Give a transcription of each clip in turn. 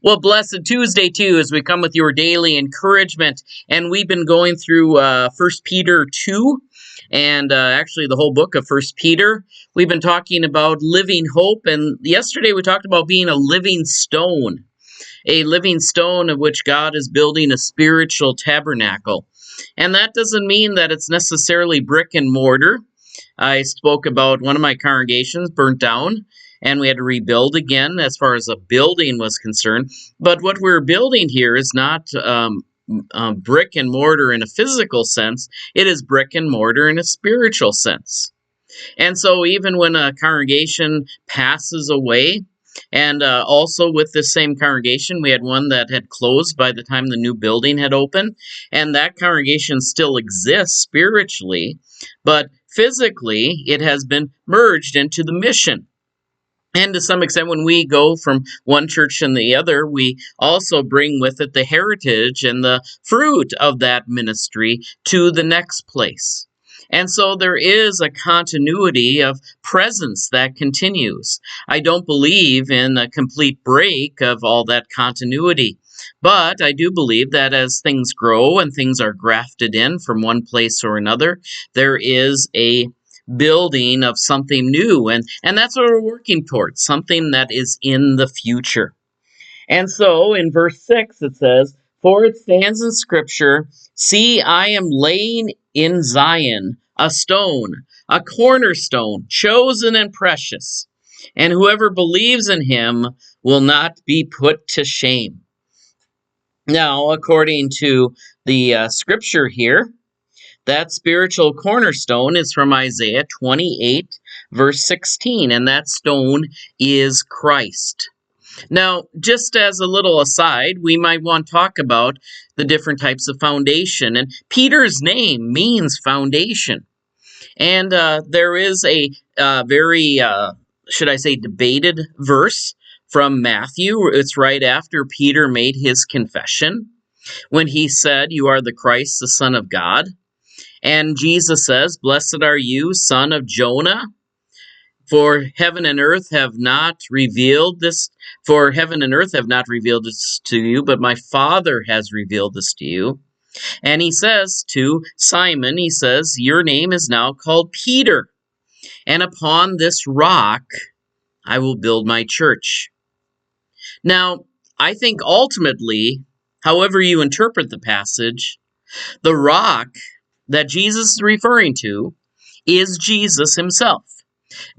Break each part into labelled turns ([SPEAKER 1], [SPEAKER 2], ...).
[SPEAKER 1] Well, blessed Tuesday too, as we come with your daily encouragement, and we've been going through First Peter 2, and actually the whole book of First Peter. We've been talking about living hope, and yesterday we talked about being a living stone of which God is building a spiritual tabernacle, and that doesn't mean that it's necessarily brick and mortar. I spoke about one of my congregations burnt down, and we had to rebuild again as far as a building was concerned. But what we're building here is not brick and mortar in a physical sense, it is brick and mortar in a spiritual sense. And so, even when a congregation passes away, and also with this same congregation, we had one that had closed by the time the new building had opened, and that congregation still exists spiritually, but physically it has been merged into the mission. And to some extent, when we go from one church and the other, we also bring with it the heritage and the fruit of that ministry to the next place. And so there is a continuity of presence that continues. I don't believe in a complete break of all that continuity. But I do believe that as things grow and things are grafted in from one place or another, there is a building of something new, and that's what we're working towards, something that is in the future. And so in verse 6 it says, "For it stands in Scripture, see, I am laying in Zion a stone, a cornerstone, chosen and precious, and whoever believes in him will not be put to shame." Now, according to the Scripture here, that spiritual cornerstone is from Isaiah 28, verse 16, and that stone is Christ. Now, just as a little aside, we might want to talk about the different types of foundation, and Peter's name means foundation. And there is a very, should I say, debated verse from Matthew. It's right after Peter made his confession, when he said, "You are the Christ, the Son of God." And Jesus says, "Blessed are you, son of Jonah, for heaven and earth have not revealed this, to you, but my Father has revealed this to you." And he says to Simon, he says, "Your name is now called Peter, and upon this rock I will build my church." Now, I think ultimately, however you interpret the passage, the rock that Jesus is referring to is Jesus himself.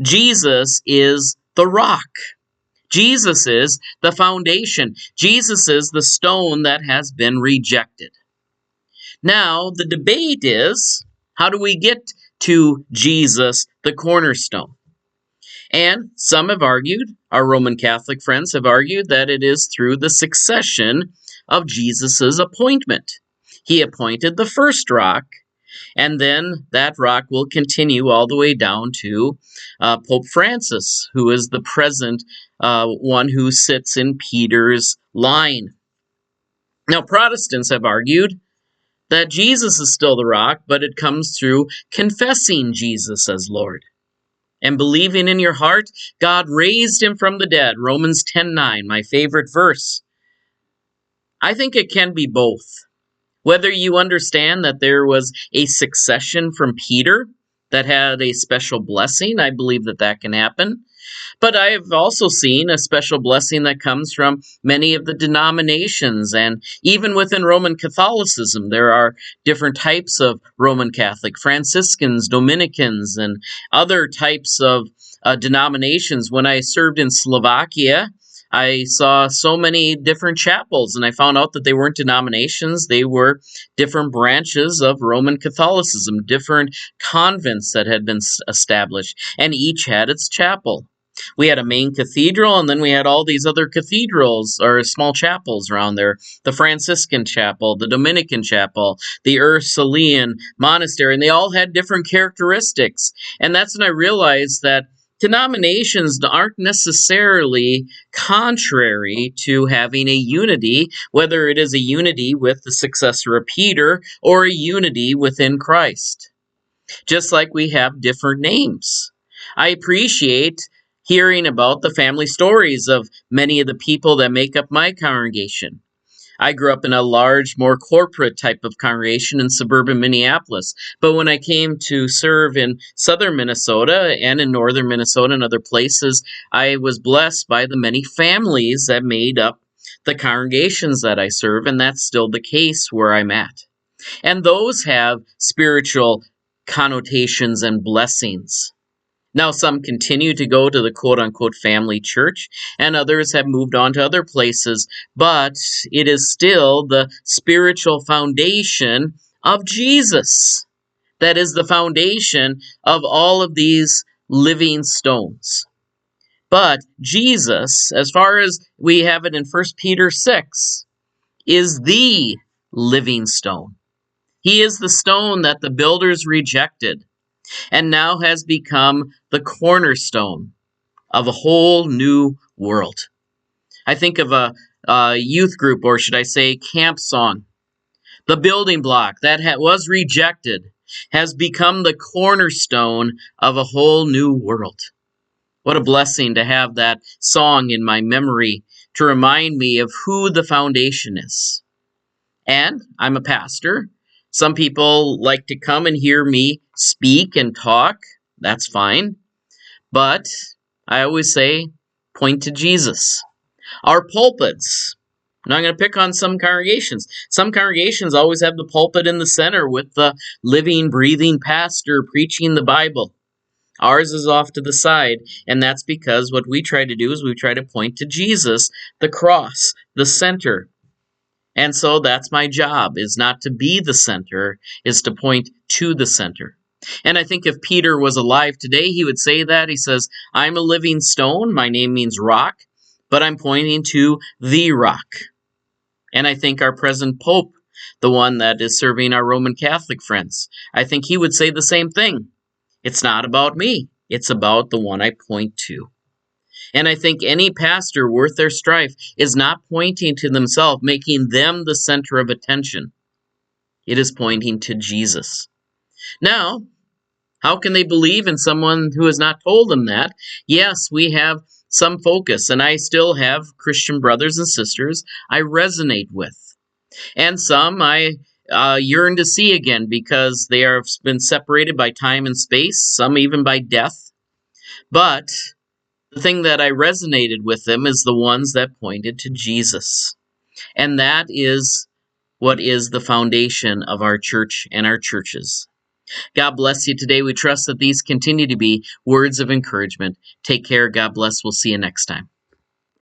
[SPEAKER 1] Jesus is the rock. Jesus is the foundation. Jesus is the stone that has been rejected. Now, the debate is, how do we get to Jesus, the cornerstone? And some have argued, our Roman Catholic friends have argued, that it is through the succession of Jesus' appointment. He appointed the first rock, and then that rock will continue all the way down to Pope Francis, who is the present one who sits in Peter's line. Now, Protestants have argued that Jesus is still the rock, but it comes through confessing Jesus as Lord and believing in your heart God raised him from the dead. Romans 10:9, my favorite verse. I think it can be both. Whether you understand that there was a succession from Peter that had a special blessing, I believe that that can happen. But I have also seen a special blessing that comes from many of the denominations, and even within Roman Catholicism, there are different types of Roman Catholic, Franciscans, Dominicans, and other types of denominations. When I served in Slovakia, I saw so many different chapels, and I found out that they weren't denominations. They were different branches of Roman Catholicism, different convents that had been established, and each had its chapel. We had a main cathedral, and then we had all these other cathedrals or small chapels around there. The Franciscan chapel, the Dominican chapel, the Ursulean monastery, and they all had different characteristics. And that's when I realized that denominations aren't necessarily contrary to having a unity, whether it is a unity with the successor of Peter or a unity within Christ. Just like we have different names. I appreciate hearing about the family stories of many of the people that make up my congregation. I grew up in a large, more corporate type of congregation in suburban Minneapolis. But when I came to serve in southern Minnesota and in northern Minnesota and other places, I was blessed by the many families that made up the congregations that I serve, and that's still the case where I'm at. And those have spiritual connotations and blessings. Now, some continue to go to the quote unquote family church, and others have moved on to other places, but it is still the spiritual foundation of Jesus that is the foundation of all of these living stones. But Jesus, as far as we have it in 1 Peter 6, is the living stone. He is the stone that the builders rejected and now has become the cornerstone of a whole new world. I think of a youth group, or should I say camp song. The building block that was rejected has become the cornerstone of a whole new world. What a blessing to have that song in my memory to remind me of who the foundation is. And I'm a pastor. Some people like to come and hear me speak and talk. That's fine. But I always say, point to Jesus. Our pulpits. Now I'm going to pick on some congregations. Some congregations always have the pulpit in the center with the living, breathing pastor preaching the Bible. Ours is off to the side, and that's because what we try to do is we try to point to Jesus, the cross, the center. And so that's my job, is not to be the center, is to point to the center. And I think if Peter was alive today, he would say that. He says, I'm a living stone. My name means rock, but I'm pointing to the rock. And I think our present Pope, the one that is serving our Roman Catholic friends, I think he would say the same thing. It's not about me. It's about the one I point to. And I think any pastor worth their strife is not pointing to themselves, making them the center of attention. It is pointing to Jesus. Now, how can they believe in someone who has not told them that? Yes, we have some focus, and I still have Christian brothers and sisters I resonate with. And some I yearn to see again because they have been separated by time and space, some even by death. But the thing that I resonated with them is the ones that pointed to Jesus. And that is what is the foundation of our church and our churches. God bless you today. We trust that these continue to be words of encouragement. Take care. God bless. We'll see you next time.